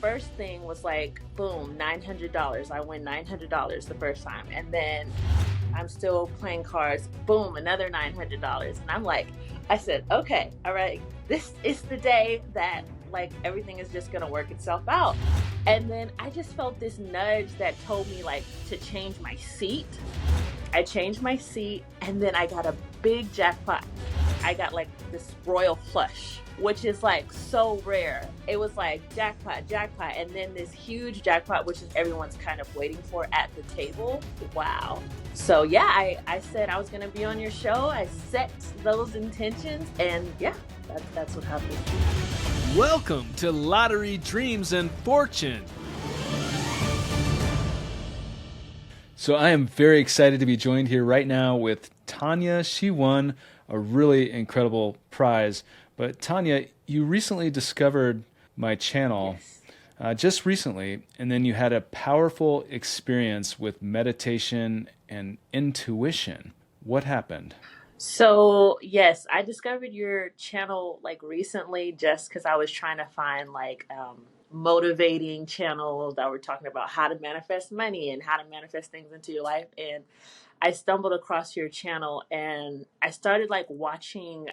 first thing was like, boom, $900. I win $900 the first time. And then I'm still playing cards, boom, another $900. And I'm like, I said, okay, all right, this is the day that like everything is just gonna work itself out. And then I just felt this nudge that told me like to change my seat. I changed my seat, and then I got a big jackpot. I got like this royal flush, which is like so rare. It was like jackpot, jackpot, and then this huge jackpot, which is everyone's kind of waiting for at the table. Wow. So yeah, I said I was gonna be on your show. I set those intentions, and yeah, that's what happened. Welcome to Lottery Dreams and Fortune. So I am very excited to be joined here right now with Tanya. She won a really incredible prize. But Tanya, you recently discovered my channel. Yes. Just recently, and then you had a powerful experience with meditation and intuition. What happened? So yes, I discovered your channel like recently just because I was trying to find like motivating channels that were talking about how to manifest money and how to manifest things into your life. And I stumbled across your channel and I started like watching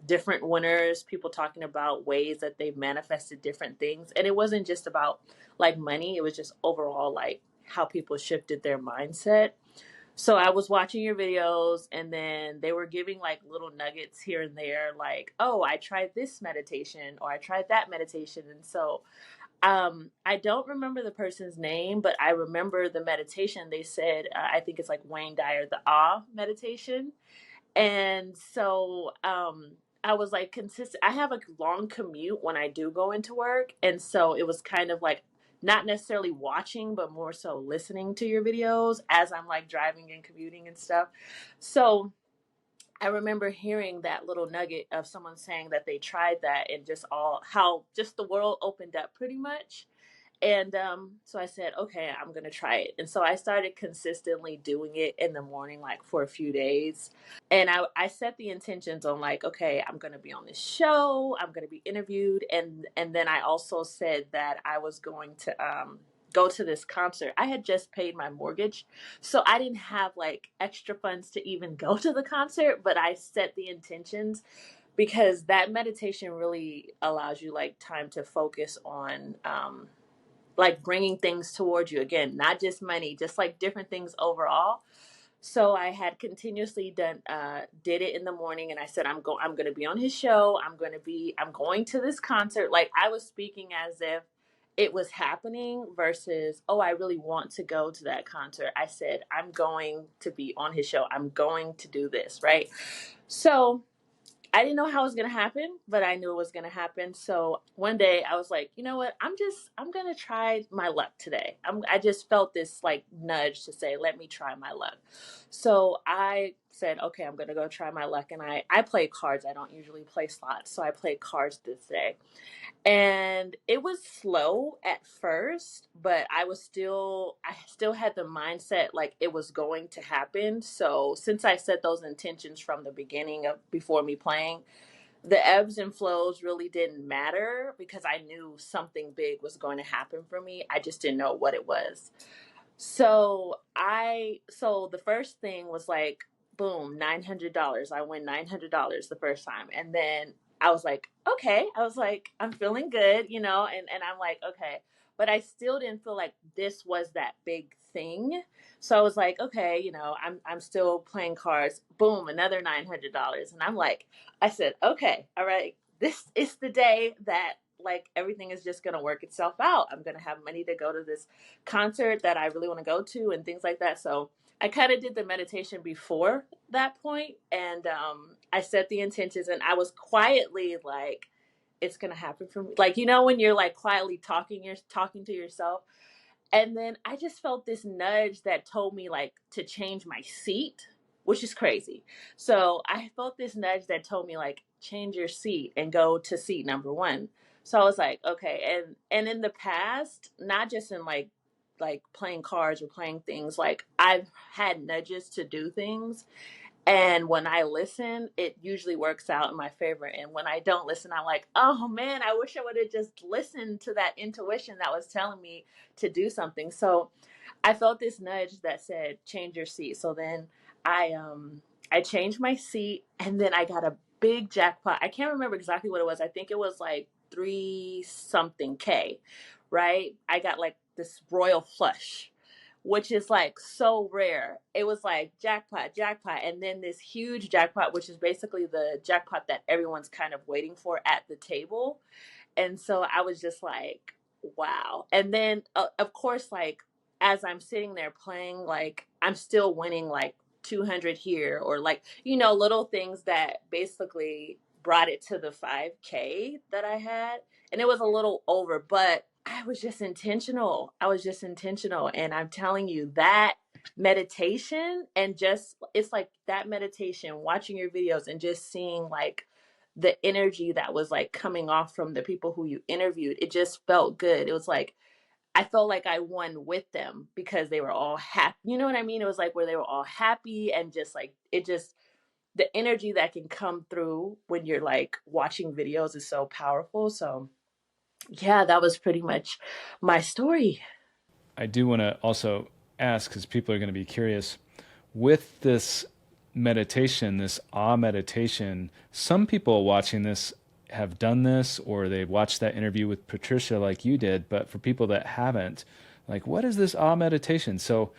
different winners, people talking about ways that they've manifested different things. And it wasn't just about like money, it was just overall like how people shifted their mindset. So I was watching your videos and then they were giving like little nuggets here and there, like, oh, I tried this meditation or I tried that meditation. And so I don't remember the person's name, but I remember the meditation. They said, I think it's like Wayne Dyer, the awe meditation. And so I was like consistent. I have a long commute when I do go into work. And so it was kind of like not necessarily watching, but more so listening to your videos as I'm like driving and commuting and stuff. So I remember hearing that little nugget of someone saying that they tried that and just all how just the world opened up pretty much. And so I said, okay, I'm going to try it. And so I started consistently doing it in the morning, like for a few days. And I set the intentions on like, okay, I'm going to be on this show. I'm going to be interviewed. And then I also said that I was going to go to this concert. I had just paid my mortgage. So I didn't have like extra funds to even go to the concert, but I set the intentions because that meditation really allows you like time to focus on like bringing things towards you again, not just money, just like different things overall. So I had continuously did it in the morning, and I said I'm going to be on his show. I'm going to this concert. Like I was speaking as if it was happening versus, oh, I really want to go to that concert. I said I'm going to be on his show. I'm going to do this, right? So I didn't know how it was going to happen, but I knew it was going to happen. So one day I was like, you know what? I'm going to try my luck today. I just felt this like nudge to say, let me try my luck. So I said, okay, I'm going to go try my luck. And I play cards. I don't usually play slots. So I played cards this day. And it was slow at first, but I still had the mindset like it was going to happen. So since I set those intentions from the beginning of before me playing, the ebbs and flows really didn't matter because I knew something big was going to happen for me. I just didn't know what it was. So the first thing was like, boom, $900. I win $900 the first time. And then I was like, okay. I was like, I'm feeling good, and I'm like, okay. But I still didn't feel like this was that big thing. So I was like, okay, I'm still playing cards. Boom, another $900. And I'm like, I said, okay, all right, this is the day that like everything is just going to work itself out. I'm going to have money to go to this concert that I really want to go to and things like that. So I kind of did the meditation before that point, and I set the intentions, and I was quietly like, it's going to happen for me. Like, when you're like quietly you're talking to yourself. And then I just felt this nudge that told me like to change my seat, which is crazy. So I felt this nudge that told me like change your seat and go to seat number one. So I was like, okay. And in the past, not just in like playing cards or playing things, like I've had nudges to do things. And when I listen, it usually works out in my favor. And when I don't listen, I'm like, oh man, I wish I would have just listened to that intuition that was telling me to do something. So I felt this nudge that said, change your seat. So then I changed my seat, and then I got a big jackpot. I can't remember exactly what it was. I think it was like 3 something K, right? I got like this royal flush, which is like so rare. It was like jackpot, jackpot, and then this huge jackpot, which is basically the jackpot that everyone's kind of waiting for at the table. And so I was just like, wow. And then, of course, like as I'm sitting there playing, like I'm still winning like 200 here, or like, little things that basically brought it to the 5K that I had. And it was a little over, but I was just intentional. I was just intentional. And I'm telling you that meditation, and just, it's like that meditation, watching your videos and just seeing like the energy that was like coming off from the people who you interviewed, it just felt good. It was like I felt like I won with them because they were all happy. You know what I mean? It was like where they were all happy, and just like it just, the energy that can come through when you're like watching videos is so powerful. So yeah, that was pretty much my story. I do want to also ask, because people are going to be curious, with this meditation, this meditation, some people watching this have done this, or they watched that interview with Patricia like you did. But for people that haven't, like, what is this meditation? So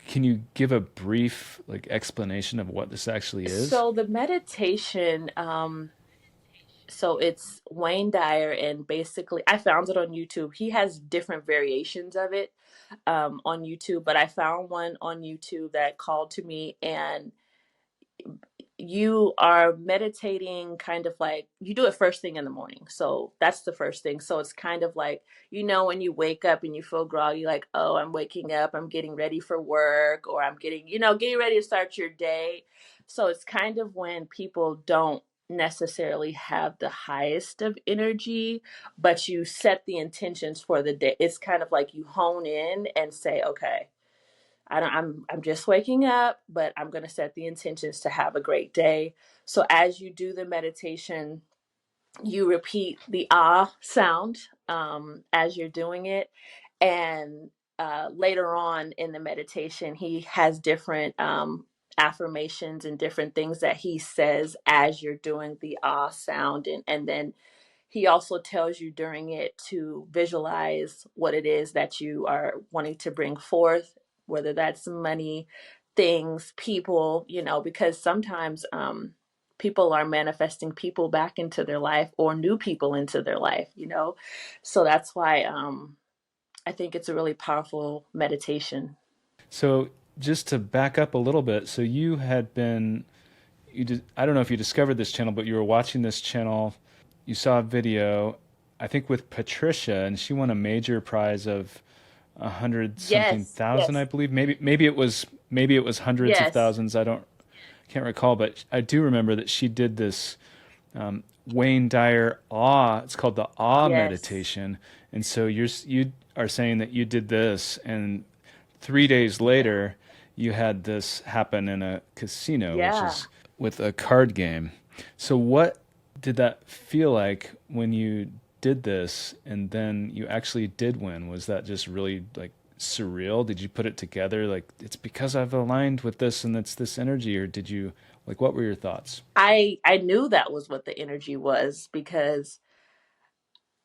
can you give a brief like explanation of what this actually is? So the meditation, so it's Wayne Dyer, and basically I found it on YouTube. He has different variations of it on YouTube, but I found one on YouTube that called to me. And you are meditating, kind of like you do it first thing in the morning. So that's the first thing. So it's kind of like, when you wake up and you feel groggy, like, oh, I'm waking up, I'm getting ready for work, or I'm getting ready to start your day. So it's kind of when people don't necessarily have the highest of energy, but you set the intentions for the day. It's kind of like you hone in and say, okay, I'm just waking up, but I'm going to set the intentions to have a great day. So as you do the meditation, you repeat the sound as you're doing it. And later on in the meditation, he has different affirmations and different things that he says as you're doing the sound. And then he also tells you during it to visualize what it is that you are wanting to bring forth, whether that's money, things, people, because sometimes people are manifesting people back into their life, or new people into their life. So that's why I think it's a really powerful meditation. So just to back up a little bit, so you had been I don't know if you discovered this channel, but you were watching this channel. You saw a video, I think with Patricia, and she won a major prize of 100 something thousand, Yes, I believe. Maybe it was hundreds of yes, thousands. Can't recall, but I do remember that she did this Wayne Dyer awe. It's called the awe yes, meditation, and so you are saying that you did this, and 3 days later you had this happen in a casino, which yeah. is with a card game. So what did that feel like when you did this, and then you actually did win? Was that just really like surreal? Did you put it together like it's because I've aligned with this and it's this energy, or did you like what were your thoughts? I knew that was what the energy was, because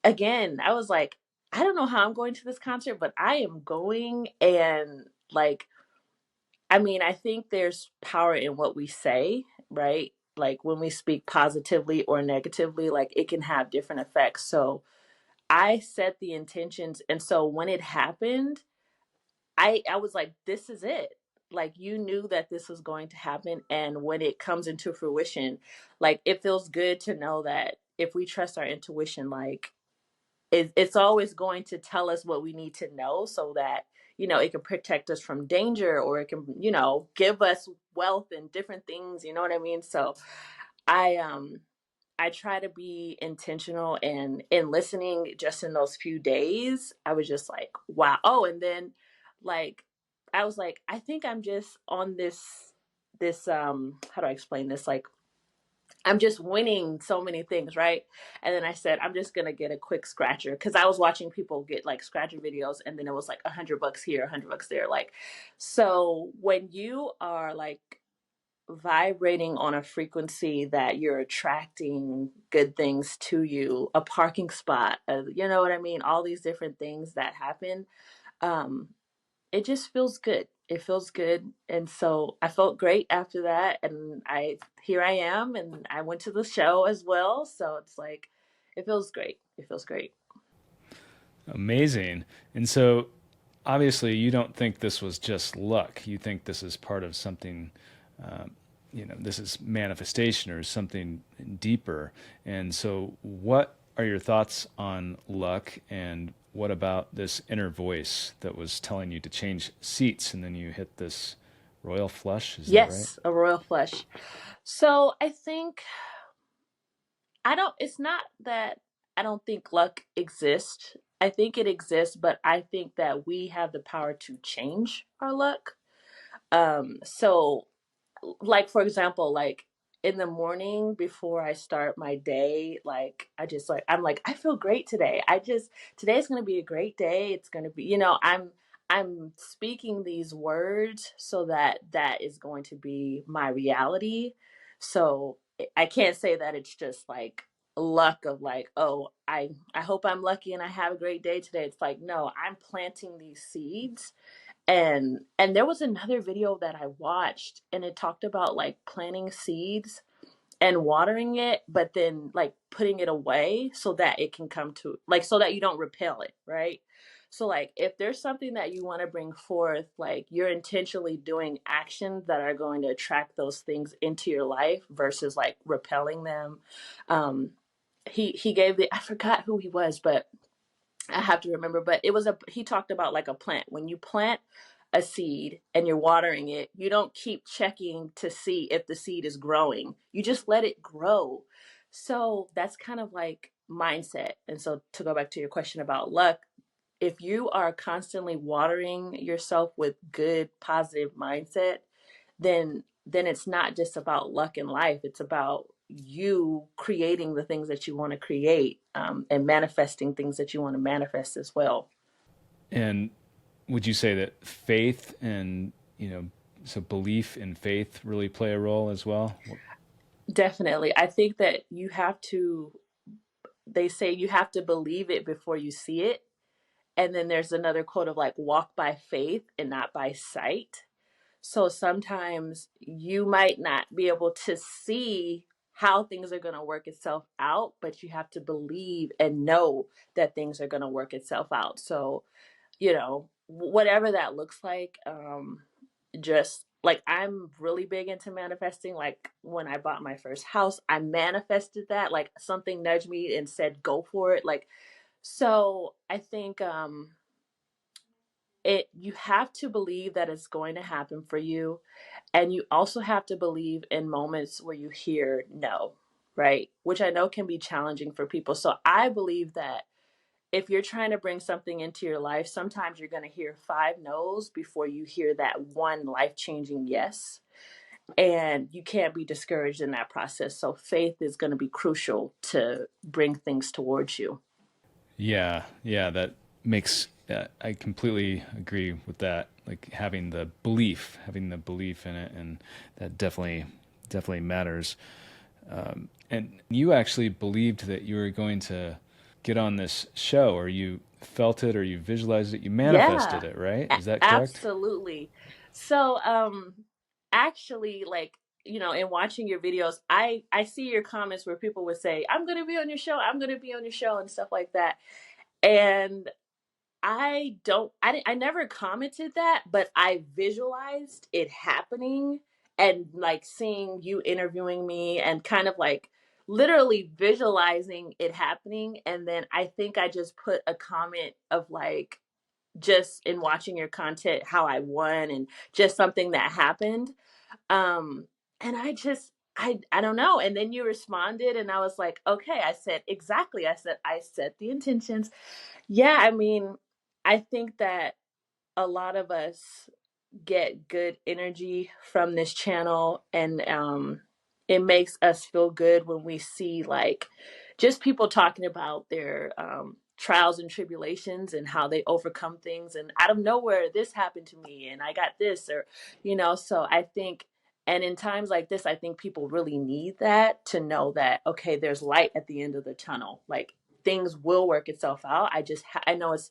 again, I was like, I don't know how I'm going to this concert, but I am going. And like, I mean, I think there's power in what we say, right? Like when we speak positively or negatively, like it can have different effects. So I set the intentions. And so when it happened, I was like, this is it. Like you knew that this was going to happen. And when it comes into fruition, like it feels good to know that if we trust our intuition, like it's always going to tell us what we need to know, so that it can protect us from danger, or it can give us wealth and different things, you know what I mean? So I try to be intentional, and in listening just in those few days, I was just like, wow. Oh, and then like I was like, I think I'm just on this. how do I explain this? Like, I'm just winning so many things, right? And then I said, I'm just gonna get a quick scratcher because I was watching people get like scratcher videos, and then it was like $100 here, $100 there. Like, so when you are like vibrating on a frequency that you're attracting good things to you, a parking spot, you know what I mean? All these different things that happen. Um, it just feels good. It feels good. And so I felt great after that. And here I am, and I went to the show as well. So it's like, it feels great. It feels great. Amazing. And so obviously you don't think this was just luck. You think this is part of something, this is manifestation or something deeper. And so what are your thoughts on luck, and what about this inner voice that was telling you to change seats and then you hit this royal flush? Is that right? Yes, a royal flush. So I think it's not that I don't think luck exists. I think it exists, but I think that we have the power to change our luck. So like for example, like in the morning before I start my day, like I'm like, I feel great today. Today's going to be a great day. It's going to be, I'm speaking these words so that that is going to be my reality. So I can't say that it's just like luck of like, oh, I hope I'm lucky and I have a great day today. It's like, no, I'm planting these seeds. And there was another video that I watched, and it talked about like planting seeds and watering it, but then like putting it away so that it can come to like so that you don't repel it, right? So like if there's something that you want to bring forth, like you're intentionally doing actions that are going to attract those things into your life versus like repelling them. Um he gave the I forgot who he was, but I have to remember, but he talked about like a plant. When you plant a seed and you're watering it, you don't keep checking to see if the seed is growing. You just let it grow. So that's kind of like mindset. And so to go back to your question about luck, if you are constantly watering yourself with good, positive mindset, then it's not just about luck in life. It's about you creating the things that you want to create, and manifesting things that you want to manifest as well. And would you say that faith and, so belief and faith really play a role as well? Definitely. I think that they say you have to believe it before you see it. And then there's another quote of like, walk by faith and not by sight. So sometimes you might not be able to see how things are going to work itself out, but you have to believe and know that things are going to work itself out. So, whatever that looks like, just like I'm really big into manifesting. Like when I bought my first house, I manifested that. Like something nudged me and said, go for it. Like, so I think, you have to believe that it's going to happen for you, and you also have to believe in moments where you hear no, right? Which I know can be challenging for people. So I believe that if you're trying to bring something into your life, sometimes you're going to hear five no's before you hear that one life-changing yes. And you can't be discouraged in that process. So faith is going to be crucial to bring things towards you. Yeah, that makes. I completely agree with that. Like having the belief in it, and that definitely matters. And you actually believed that you were going to get on this show, or you felt it, or you visualized it, you Yeah, manifested it, right? Is that correct? absolutely. So, actually, like, in watching your videos, I see your comments where people would say, "I'm going to be on your show. I'm going to be on your show," and stuff like that. And I never commented that, but I visualized it happening, and like seeing you interviewing me and kind of like literally visualizing it happening. And then I think I just put a comment of like, just in watching your content, how I won and just something that happened. And I don't know. And then you responded, and I was like, okay, I said exactly. I set the intentions. Yeah, I mean, I think that a lot of us get good energy from this channel, and it makes us feel good when we see like just people talking about their trials and tribulations and how they overcome things, and out of nowhere this happened to me and I got this, or so I think, and in times like this I think people really need that, to know that okay, there's light at the end of the tunnel, like things will work itself out. I know it's,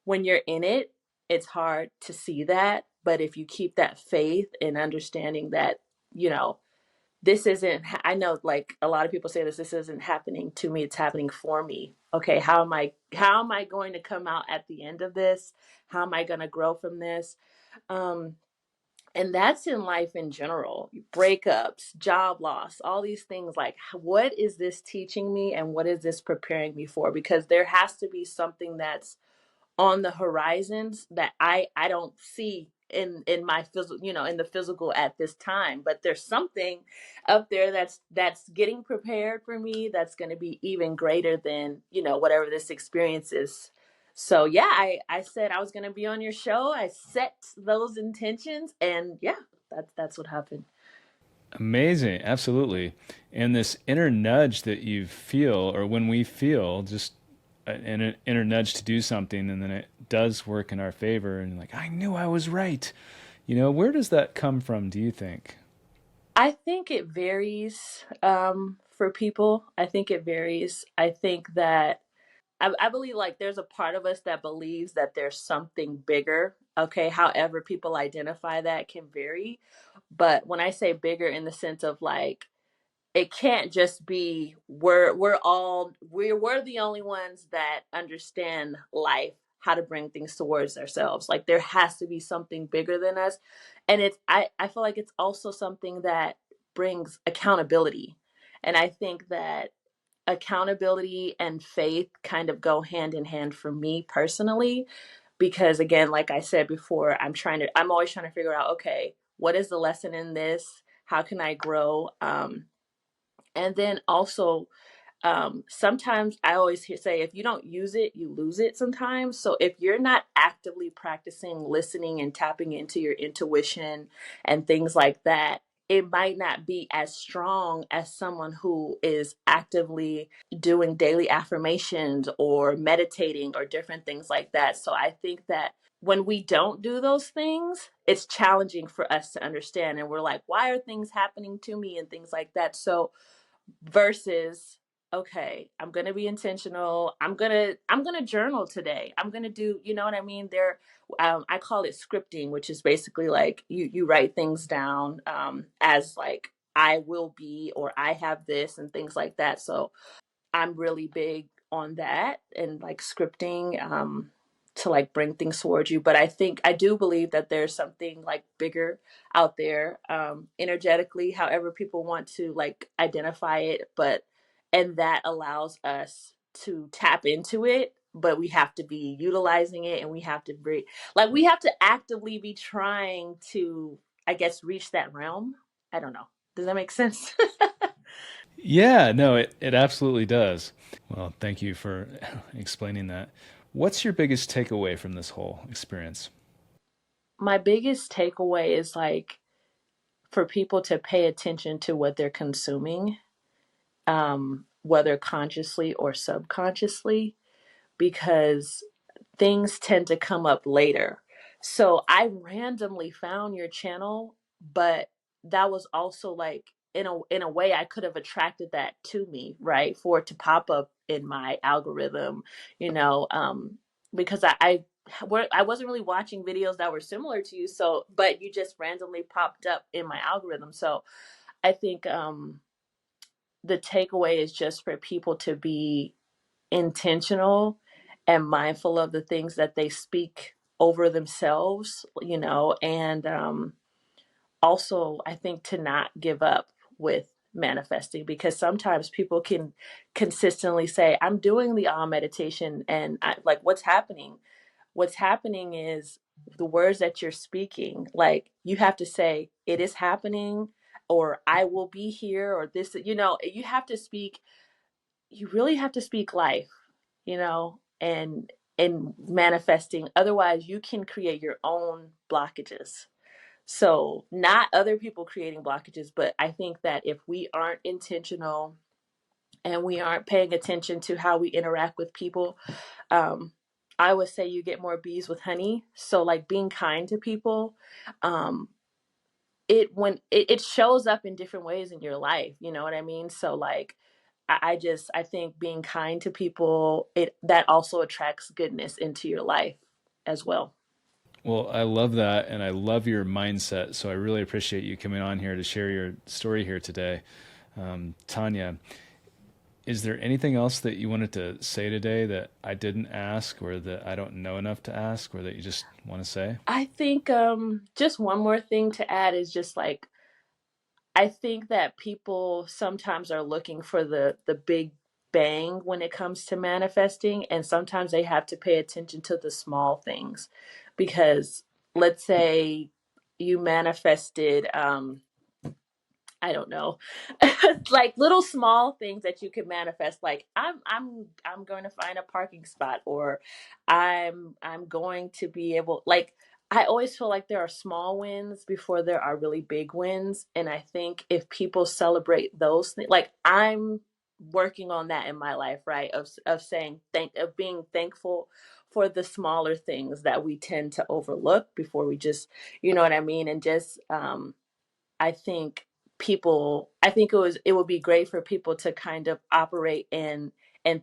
when you're in it, it's hard to see that. But if you keep that faith and understanding that, you know, this isn't, I know like a lot of people say this isn't happening to me, it's happening for me. Okay, how am I going to come out at the end of this? How am I going to grow from this? Um, and that's in life in general, breakups, job loss, all these things. Like, what is this teaching me and what is this preparing me for? Because there has to be something that's on the horizons that I don't see in my physical, in the physical at this time, but there's something up there that's getting prepared for me, that's going to be even greater than, whatever this experience is. So yeah, I said I was going to be on your show. I set those intentions, and yeah, that's what happened. Amazing, absolutely. And this inner nudge that you feel, or when we feel just an inner nudge to do something, and then it does work in our favor, and like, I knew I was right. Where does that come from, do you think? I think it varies for people. I think it varies. I think that I believe like there's a part of us that believes that there's something bigger. Okay. However, people identify that can vary. But when I say bigger in the sense of like, it can't just be we're the only ones that understand life, how to bring things towards ourselves. Like there has to be something bigger than us. And I feel like it's also something that brings accountability. And I think that accountability and faith kind of go hand in hand for me personally, because again, like I said before, I'm always trying to figure out, okay, what is the lesson in this? How can I grow? And then also, sometimes I always say, if you don't use it, you lose it sometimes. So if you're not actively practicing listening and tapping into your intuition and things like that, it might not be as strong as someone who is actively doing daily affirmations or meditating or different things like that. So I think that when we don't do those things, it's challenging for us to understand. And we're like, why are things happening to me and things like that? So versus, okay, I'm going to be intentional, I'm going to journal today, I'm going to do, you know what I mean, there. I call it scripting, which is basically like you write things down, as like I will be, or I have this, and things like that. So I'm really big on that, and like scripting, to like bring things towards you. But I do believe that there's something like bigger out there, energetically, however people want to like identify it. But and that allows us to tap into it, but we have to be utilizing it, and we have to be like, we have to actively be trying to, I guess, reach that realm. I don't know. Does that make sense? Yeah, no, it absolutely does. Well, thank you for explaining that. What's your biggest takeaway from this whole experience? My biggest takeaway is like for people to pay attention to what they're consuming, whether consciously or subconsciously, because things tend to come up later. So I randomly found your channel, but that was also like, in a way I could have attracted that to me, right? For it to pop up in my algorithm, you know, because I wasn't really watching videos that were similar to you. So, but you just randomly popped up in my algorithm. So I think the takeaway is just for people to be intentional and mindful of the things that they speak over themselves, and also I think to not give up with manifesting, because sometimes people can consistently say, I'm doing the all meditation, and like, what's happening? What's happening is the words that you're speaking, like you have to say, it is happening, or I will be here, or this, you have to speak, you really have to speak life, and manifesting. Otherwise, you can create your own blockages. So not other people creating blockages, but I think that if we aren't intentional and we aren't paying attention to how we interact with people, um, I would say you get more bees with honey. So like being kind to people, um, it shows up in different ways in your life. You know what I mean? So like I think being kind to people, it that also attracts goodness into your life as well. Well, I love that, and I love your mindset. So I really appreciate you coming on here to share your story here today. Tanya, is there anything else that you wanted to say today that I didn't ask, or that I don't know enough to ask, or that you just want to say? I think just one more thing to add is just like I think that people sometimes are looking for the big bang when it comes to manifesting, and sometimes they have to pay attention to the small things. Because let's say you manifested I don't know, like little small things that you could manifest. Like I'm going to find a parking spot, or I'm going to be able. Like I always feel like there are small wins before there are really big wins, and I think if people celebrate those things, like I'm working on that in my life, right? Of saying of being thankful for the smaller things that we tend to overlook before we just, you know what I mean, and just I think I think it would be great for people to kind of operate in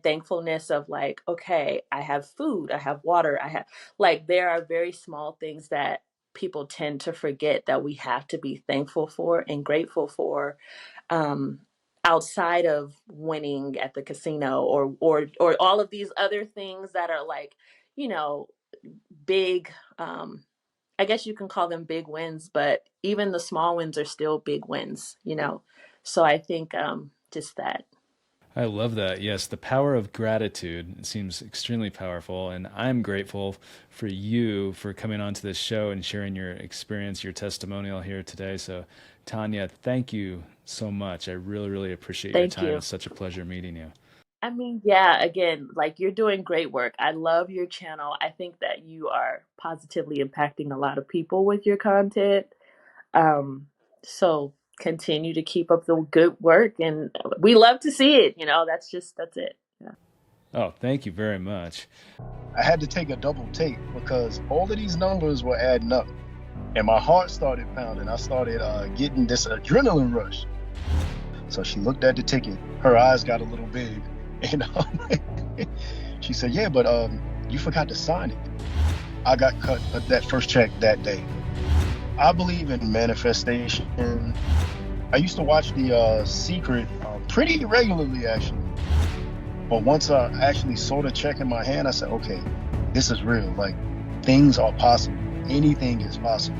thankfulness of like, okay, I have food, I have water, I have, like, there are very small things that people tend to forget that we have to be thankful for and grateful for, um outside of winning at the casino, or all of these other things that are like, you know, big, I guess you can call them big wins, but even the small wins are still big wins, you know? So I think just that. I love that. Yes, the power of gratitude seems extremely powerful. And I'm grateful for you for coming onto this show and sharing your experience, your testimonial here today. So, Tanya, thank you so much. I really, really appreciate your Thank time. you. It's such a pleasure meeting you. I mean, yeah, again, like you're doing great work. I love your channel. I think that you are positively impacting a lot of people with your content. Um, so continue to keep up the good work, and we love to see it. You know, that's it. Yeah. Oh, thank you very much. I had to take a double take because all of these numbers were adding up, and my heart started pounding. I started getting this adrenaline rush. So she looked at the ticket. Her eyes got a little big, and she said, "Yeah, but you forgot to sign it." I got cut that first check that day. I believe in manifestation. I used to watch The Secret pretty regularly, actually. But once I actually saw the check in my hand, I said, okay, this is real. Like, things are possible. Anything is possible.